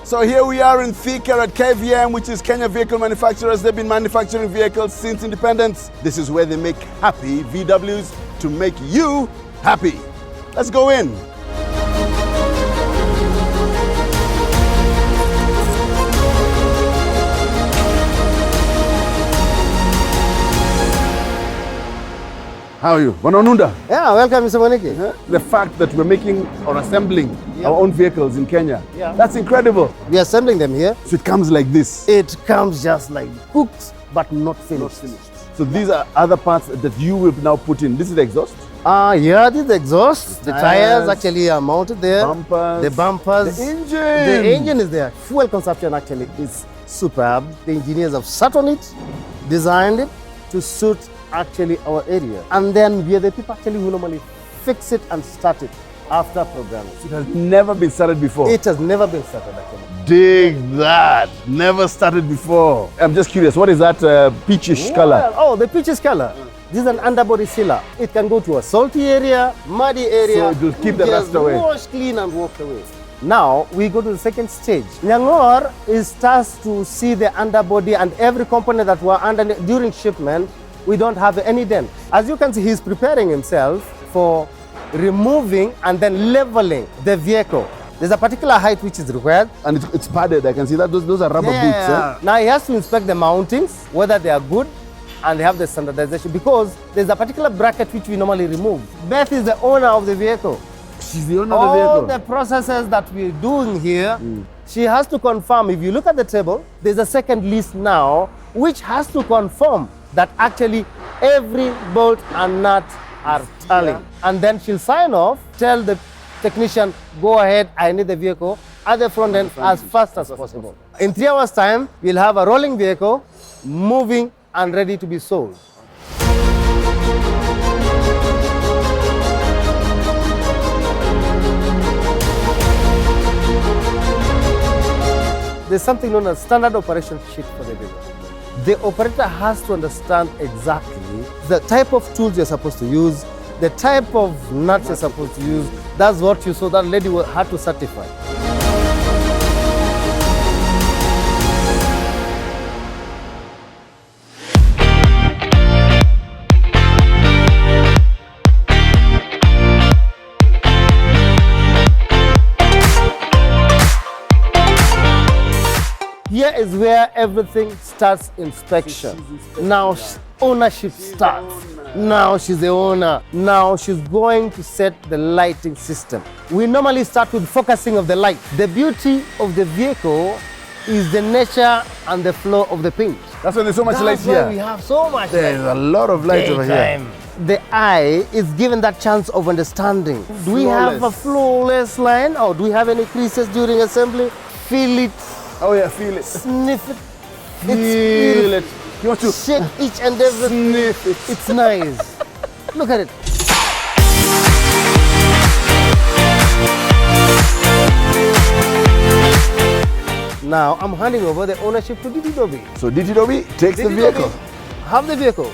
So here we are in Thika at KVM, which is Kenya Vehicle Manufacturers. They've been manufacturing vehicles since independence. This is where they make happy VWs to make you happy. Let's go in. How are you? Wanonunda? Yeah, welcome, Mr. Mwaniki. The fact that we're making or assembling our own vehicles in Kenya, that's incredible. We are assembling them here. So it comes like this. It comes just like cooked, but not finished. So these are other parts that you will now put in. This is the exhaust? Yeah, this is the exhaust. The tires actually are mounted there. The bumpers. The engine. The engine is there. Fuel consumption actually is superb. The engineers have sat on it, designed it to suit actually our area. And then we are the people actually who normally fix it and start it after programming. It has never been started before. It has never been started actually. Dig that. Never started before. I'm just curious, what is that peachish color? Oh, the peachish color. This is an underbody sealer. It can go to a salty area, muddy area. So it will keep the rust away. Wash clean and walk away. Now we go to the second stage. Nyangor is tasked to see the underbody and every component that were under during shipment. We don't have any dent. As you can see, he's preparing himself for removing and then leveling the vehicle. There's a particular height which is required. And it's padded, I can see that. Those are rubber boots. Eh? Now he has to inspect the mountings, whether they are good, and they have the standardization, because there's a particular bracket which we normally remove. Beth is the owner of the vehicle. She's the owner of the vehicle. All the processes that we're doing here, she has to confirm. If you look at the table, there's a second list now, which has to confirm that actually every bolt and nut are tallying. And then she'll sign off, tell the technician, go ahead, I need the vehicle at the front end as fast as possible. In 3 hours' time, we'll have a rolling vehicle, moving and ready to be sold. There's something known as standard operation sheet for the vehicle. The operator has to understand exactly the type of tools you're supposed to use, the type of nuts you're supposed to use. That's what you saw that lady had to certify. Here is where everything starts inspection. Now ownership starts. Now she's the owner. Now she's going to set the lighting system. We normally start with focusing of the light. The beauty of the vehicle is the nature and the flow of the paint. That's why there's so much light here. That's why we have so much light. There's a lot of light over here. The eye is given that chance of understanding. Do we have a flawless line, or do we have any creases during assembly? Feel it. Oh yeah, feel it. Sniff it. Feel it. You want to shake each and every sniff it. It's nice. Look at it. Now I'm handing over the ownership to Didi Dobi. So Didi Dobi takes the vehicle. Have the vehicle.